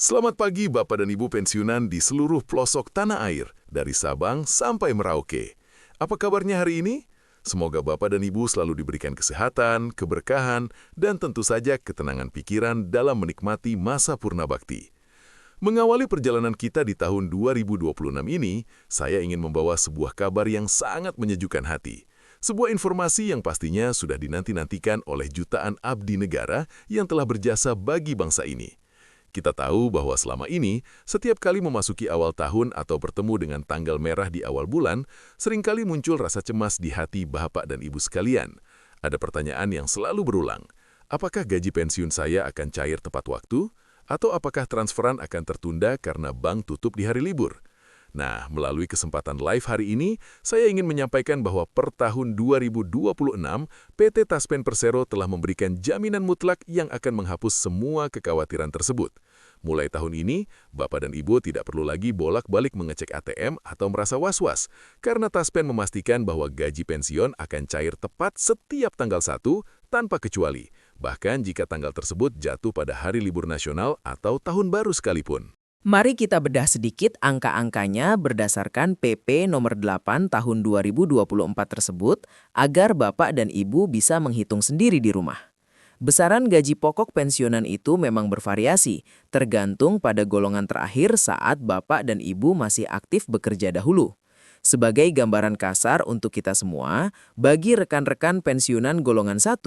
Selamat pagi Bapak dan Ibu pensiunan di seluruh pelosok tanah air, dari Sabang sampai Merauke. Apa kabarnya hari ini? Semoga Bapak dan Ibu selalu diberikan kesehatan, keberkahan, dan tentu saja ketenangan pikiran dalam menikmati masa purna bakti. Mengawali perjalanan kita di tahun 2026 ini, saya ingin membawa sebuah kabar yang sangat menyejukkan hati. Sebuah informasi yang pastinya sudah dinanti-nantikan oleh jutaan abdi negara yang telah berjasa bagi bangsa ini. Kita tahu bahwa selama ini, setiap kali memasuki awal tahun atau bertemu dengan tanggal merah di awal bulan, seringkali muncul rasa cemas di hati Bapak dan Ibu sekalian. Ada pertanyaan yang selalu berulang. Apakah gaji pensiun saya akan cair tepat waktu? Atau apakah transferan akan tertunda karena bank tutup di hari libur? Nah, melalui kesempatan live hari ini, saya ingin menyampaikan bahwa per tahun 2026, PT Taspen Persero telah memberikan jaminan mutlak yang akan menghapus semua kekhawatiran tersebut. Mulai tahun ini, Bapak dan Ibu tidak perlu lagi bolak-balik mengecek ATM atau merasa was-was, karena Taspen memastikan bahwa gaji pensiun akan cair tepat setiap tanggal 1 tanpa kecuali, bahkan jika tanggal tersebut jatuh pada hari libur nasional atau tahun baru sekalipun. Mari kita bedah sedikit angka-angkanya berdasarkan PP nomor 8 tahun 2024 tersebut agar Bapak dan Ibu bisa menghitung sendiri di rumah. Besaran gaji pokok pensiunan itu memang bervariasi, tergantung pada golongan terakhir saat Bapak dan Ibu masih aktif bekerja dahulu. Sebagai gambaran kasar untuk kita semua, bagi rekan-rekan pensiunan golongan 1,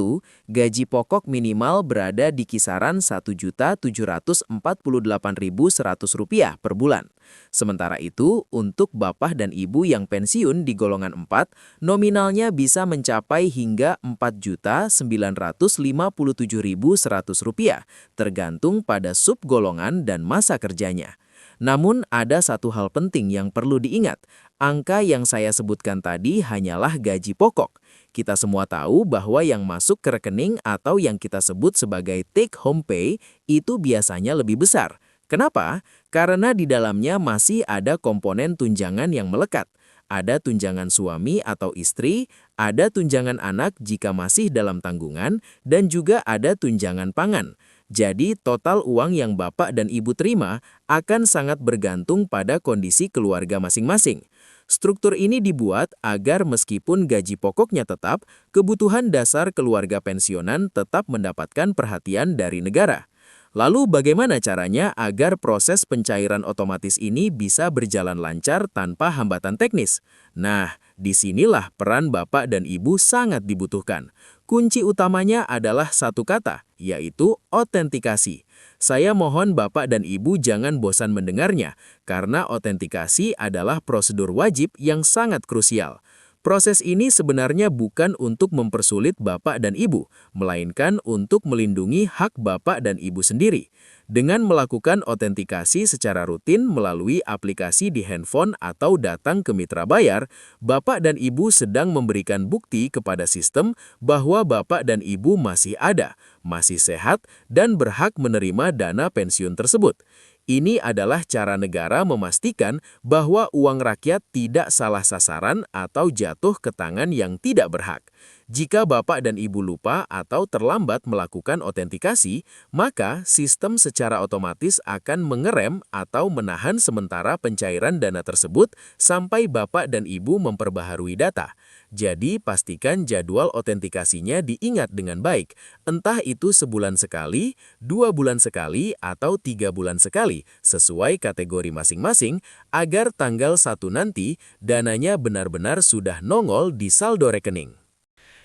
gaji pokok minimal berada di kisaran Rp1.748.100 per bulan. Sementara itu, untuk Bapak dan Ibu yang pensiun di golongan 4, nominalnya bisa mencapai hingga Rp4.957.100, tergantung pada subgolongan dan masa kerjanya. Namun ada satu hal penting yang perlu diingat, angka yang saya sebutkan tadi hanyalah gaji pokok. Kita semua tahu bahwa yang masuk ke rekening atau yang kita sebut sebagai take home pay itu biasanya lebih besar. Kenapa? Karena di dalamnya masih ada komponen tunjangan yang melekat. Ada tunjangan suami atau istri, ada tunjangan anak jika masih dalam tanggungan, dan juga ada tunjangan pangan. Jadi, total uang yang Bapak dan Ibu terima akan sangat bergantung pada kondisi keluarga masing-masing. Struktur ini dibuat agar meskipun gaji pokoknya tetap, kebutuhan dasar keluarga pensiunan tetap mendapatkan perhatian dari negara. Lalu bagaimana caranya agar proses pencairan otomatis ini bisa berjalan lancar tanpa hambatan teknis? Nah, disinilah peran Bapak dan Ibu sangat dibutuhkan. Kunci utamanya adalah satu kata, yaitu otentikasi. Saya mohon Bapak dan Ibu jangan bosan mendengarnya, karena otentikasi adalah prosedur wajib yang sangat krusial. Proses ini sebenarnya bukan untuk mempersulit Bapak dan Ibu, melainkan untuk melindungi hak Bapak dan Ibu sendiri. Dengan melakukan otentikasi secara rutin melalui aplikasi di handphone atau datang ke mitra bayar, Bapak dan Ibu sedang memberikan bukti kepada sistem bahwa Bapak dan Ibu masih ada, masih sehat, dan berhak menerima dana pensiun tersebut. Ini adalah cara negara memastikan bahwa uang rakyat tidak salah sasaran atau jatuh ke tangan yang tidak berhak. Jika Bapak dan Ibu lupa atau terlambat melakukan otentikasi, maka sistem secara otomatis akan mengerem atau menahan sementara pencairan dana tersebut sampai Bapak dan Ibu memperbaharui data. Jadi, pastikan jadwal otentikasinya diingat dengan baik, entah itu sebulan sekali, 2 bulan sekali, atau 3 bulan sekali, sesuai kategori masing-masing, agar tanggal 1 nanti dananya benar-benar sudah nongol di saldo rekening.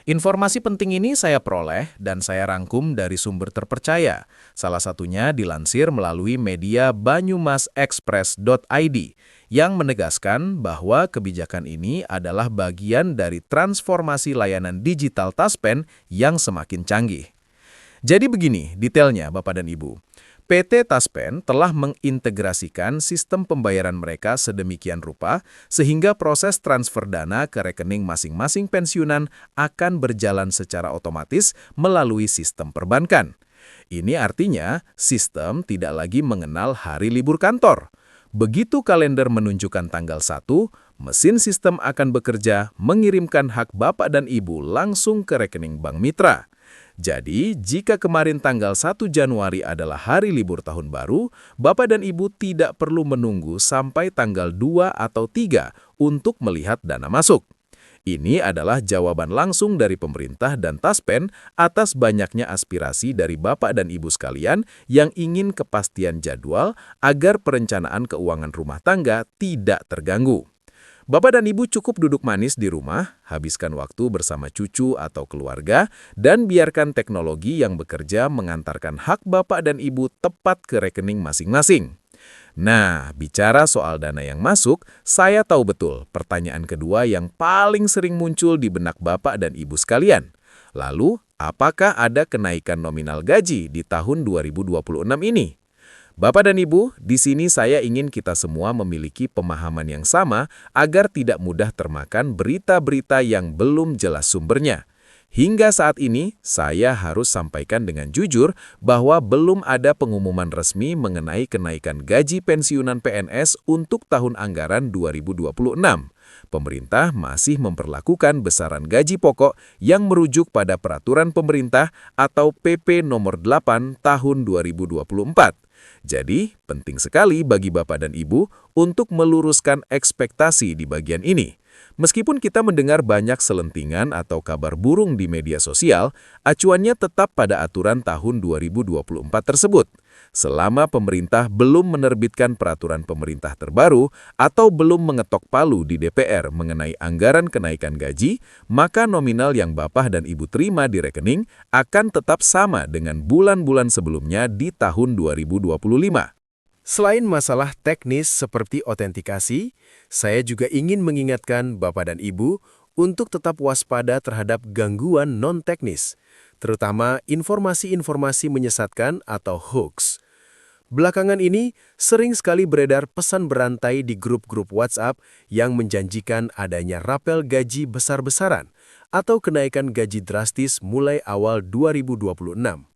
Informasi penting ini saya peroleh dan saya rangkum dari sumber terpercaya. Salah satunya dilansir melalui media banyumasexpress.id yang menegaskan bahwa kebijakan ini adalah bagian dari transformasi layanan digital Taspen yang semakin canggih. Jadi begini detailnya Bapak dan Ibu. PT Taspen telah mengintegrasikan sistem pembayaran mereka sedemikian rupa sehingga proses transfer dana ke rekening masing-masing pensiunan akan berjalan secara otomatis melalui sistem perbankan. Ini artinya sistem tidak lagi mengenal hari libur kantor. Begitu kalender menunjukkan tanggal 1, mesin sistem akan bekerja mengirimkan hak Bapak dan Ibu langsung ke rekening bank mitra. Jadi, jika kemarin tanggal 1 Januari adalah hari libur tahun baru, Bapak dan Ibu tidak perlu menunggu sampai tanggal 2 atau 3 untuk melihat dana masuk. Ini adalah jawaban langsung dari pemerintah dan Taspen atas banyaknya aspirasi dari Bapak dan Ibu sekalian yang ingin kepastian jadwal agar perencanaan keuangan rumah tangga tidak terganggu. Bapak dan Ibu cukup duduk manis di rumah, habiskan waktu bersama cucu atau keluarga, dan biarkan teknologi yang bekerja mengantarkan hak Bapak dan Ibu tepat ke rekening masing-masing. Nah, bicara soal dana yang masuk, saya tahu betul pertanyaan kedua yang paling sering muncul di benak Bapak dan Ibu sekalian. Lalu, apakah ada kenaikan nominal gaji di tahun 2026 ini? Bapak dan Ibu, di sini saya ingin kita semua memiliki pemahaman yang sama agar tidak mudah termakan berita-berita yang belum jelas sumbernya. Hingga saat ini, saya harus sampaikan dengan jujur bahwa belum ada pengumuman resmi mengenai kenaikan gaji pensiunan PNS untuk tahun anggaran 2026. Pemerintah masih memperlakukan besaran gaji pokok yang merujuk pada Peraturan Pemerintah atau PP Nomor 8 Tahun 2024. Jadi, penting sekali bagi Bapak dan Ibu untuk meluruskan ekspektasi di bagian ini. Meskipun kita mendengar banyak selentingan atau kabar burung di media sosial, acuannya tetap pada aturan tahun 2024 tersebut. Selama pemerintah belum menerbitkan peraturan pemerintah terbaru atau belum mengetok palu di DPR mengenai anggaran kenaikan gaji, maka nominal yang Bapak dan Ibu terima di rekening akan tetap sama dengan bulan-bulan sebelumnya di tahun 2025. Selain masalah teknis seperti autentikasi, saya juga ingin mengingatkan Bapak dan Ibu untuk tetap waspada terhadap gangguan non-teknis, terutama informasi-informasi menyesatkan atau hoax. Belakangan ini, sering sekali beredar pesan berantai di grup-grup WhatsApp yang menjanjikan adanya rapel gaji besar-besaran atau kenaikan gaji drastis mulai awal 2026.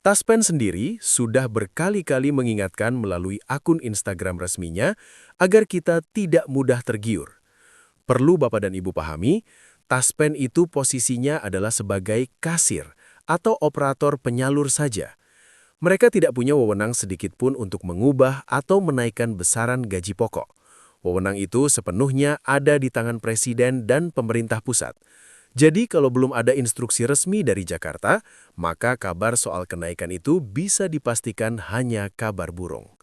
Taspen sendiri sudah berkali-kali mengingatkan melalui akun Instagram resminya agar kita tidak mudah tergiur. Perlu Bapak dan Ibu pahami, Taspen itu posisinya adalah sebagai kasir atau operator penyalur saja. Mereka tidak punya wewenang sedikit pun untuk mengubah atau menaikkan besaran gaji pokok. Wewenang itu sepenuhnya ada di tangan Presiden dan pemerintah pusat. Jadi kalau belum ada instruksi resmi dari Jakarta, maka kabar soal kenaikan itu bisa dipastikan hanya kabar burung.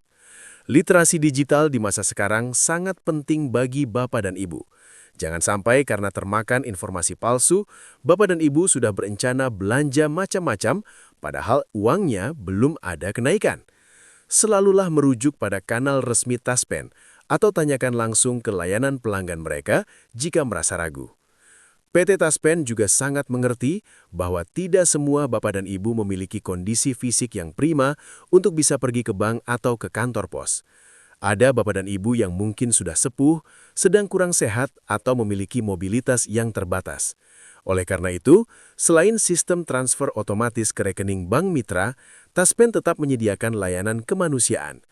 Literasi digital di masa sekarang sangat penting bagi Bapak dan Ibu. Jangan sampai karena termakan informasi palsu, Bapak dan Ibu sudah berencana belanja macam-macam, padahal uangnya belum ada kenaikan. Selalulah merujuk pada kanal resmi Taspen atau tanyakan langsung ke layanan pelanggan mereka jika merasa ragu. PT Taspen juga sangat mengerti bahwa tidak semua Bapak dan Ibu memiliki kondisi fisik yang prima untuk bisa pergi ke bank atau ke kantor pos. Ada Bapak dan Ibu yang mungkin sudah sepuh, sedang kurang sehat, atau memiliki mobilitas yang terbatas. Oleh karena itu, selain sistem transfer otomatis ke rekening bank mitra, Taspen tetap menyediakan layanan kemanusiaan.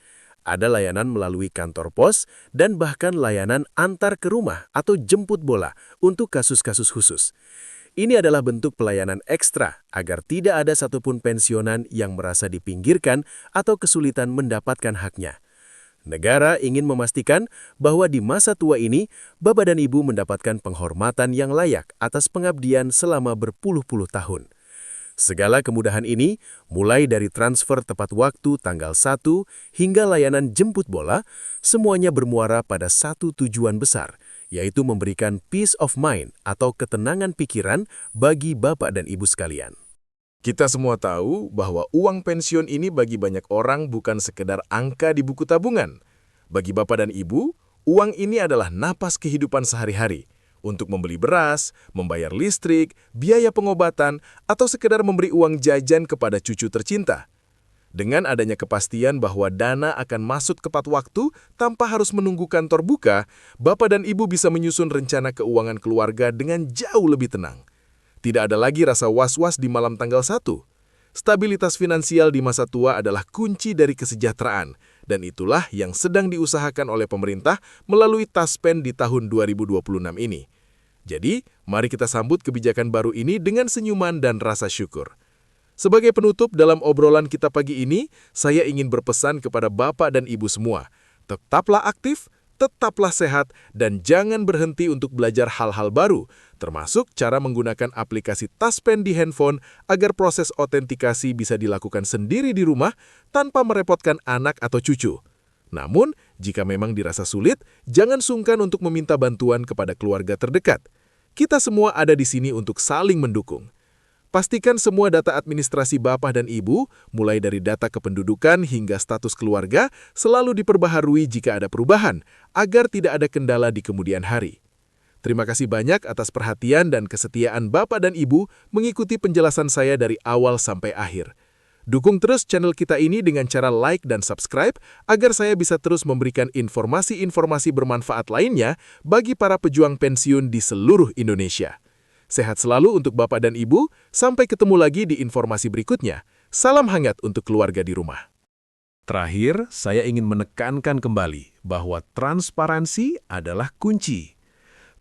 Ada layanan melalui kantor pos dan bahkan layanan antar ke rumah atau jemput bola untuk kasus-kasus khusus. Ini adalah bentuk pelayanan ekstra agar tidak ada satupun pensiunan yang merasa dipinggirkan atau kesulitan mendapatkan haknya. Negara ingin memastikan bahwa di masa tua ini, Bapak dan Ibu mendapatkan penghormatan yang layak atas pengabdian selama berpuluh-puluh tahun. Segala kemudahan ini, mulai dari transfer tepat waktu tanggal 1 hingga layanan jemput bola, semuanya bermuara pada satu tujuan besar, yaitu memberikan peace of mind atau ketenangan pikiran bagi Bapak dan Ibu sekalian. Kita semua tahu bahwa uang pensiun ini bagi banyak orang bukan sekedar angka di buku tabungan. Bagi Bapak dan Ibu, uang ini adalah napas kehidupan sehari-hari. Untuk membeli beras, membayar listrik, biaya pengobatan, atau sekedar memberi uang jajan kepada cucu tercinta. Dengan adanya kepastian bahwa dana akan masuk tepat waktu tanpa harus menunggu kantor buka, Bapak dan Ibu bisa menyusun rencana keuangan keluarga dengan jauh lebih tenang. Tidak ada lagi rasa was-was di malam tanggal 1. Stabilitas finansial di masa tua adalah kunci dari kesejahteraan, dan itulah yang sedang diusahakan oleh pemerintah melalui Taspen di tahun 2026 ini. Jadi, mari kita sambut kebijakan baru ini dengan senyuman dan rasa syukur. Sebagai penutup dalam obrolan kita pagi ini, saya ingin berpesan kepada Bapak dan Ibu semua. Tetaplah aktif, tetaplah sehat, dan jangan berhenti untuk belajar hal-hal baru, termasuk cara menggunakan aplikasi Taspen di handphone agar proses otentikasi bisa dilakukan sendiri di rumah tanpa merepotkan anak atau cucu. Namun, jika memang dirasa sulit, jangan sungkan untuk meminta bantuan kepada keluarga terdekat. Kita semua ada di sini untuk saling mendukung. Pastikan semua data administrasi Bapak dan Ibu, mulai dari data kependudukan hingga status keluarga, selalu diperbaharui jika ada perubahan, agar tidak ada kendala di kemudian hari. Terima kasih banyak atas perhatian dan kesetiaan Bapak dan Ibu mengikuti penjelasan saya dari awal sampai akhir. Dukung terus channel kita ini dengan cara like dan subscribe, agar saya bisa terus memberikan informasi-informasi bermanfaat lainnya bagi para pejuang pensiun di seluruh Indonesia. Sehat selalu untuk Bapak dan Ibu, sampai ketemu lagi di informasi berikutnya. Salam hangat untuk keluarga di rumah. Terakhir, saya ingin menekankan kembali bahwa transparansi adalah kunci.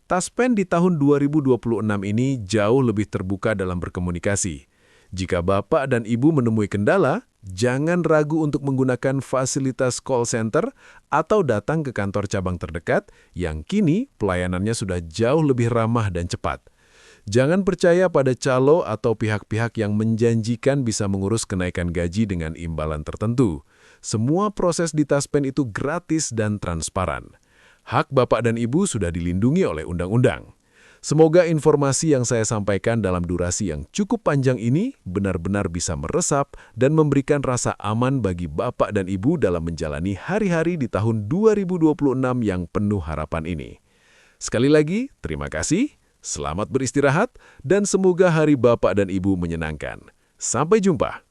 Taspen di tahun 2026 ini jauh lebih terbuka dalam berkomunikasi. Jika Bapak dan Ibu menemui kendala, jangan ragu untuk menggunakan fasilitas call center atau datang ke kantor cabang terdekat yang kini pelayanannya sudah jauh lebih ramah dan cepat. Jangan percaya pada calo atau pihak-pihak yang menjanjikan bisa mengurus kenaikan gaji dengan imbalan tertentu. Semua proses di Taspen itu gratis dan transparan. Hak Bapak dan Ibu sudah dilindungi oleh undang-undang. Semoga informasi yang saya sampaikan dalam durasi yang cukup panjang ini benar-benar bisa meresap dan memberikan rasa aman bagi Bapak dan Ibu dalam menjalani hari-hari di tahun 2026 yang penuh harapan ini. Sekali lagi, terima kasih. Selamat beristirahat, dan semoga hari Bapak dan Ibu menyenangkan. Sampai jumpa.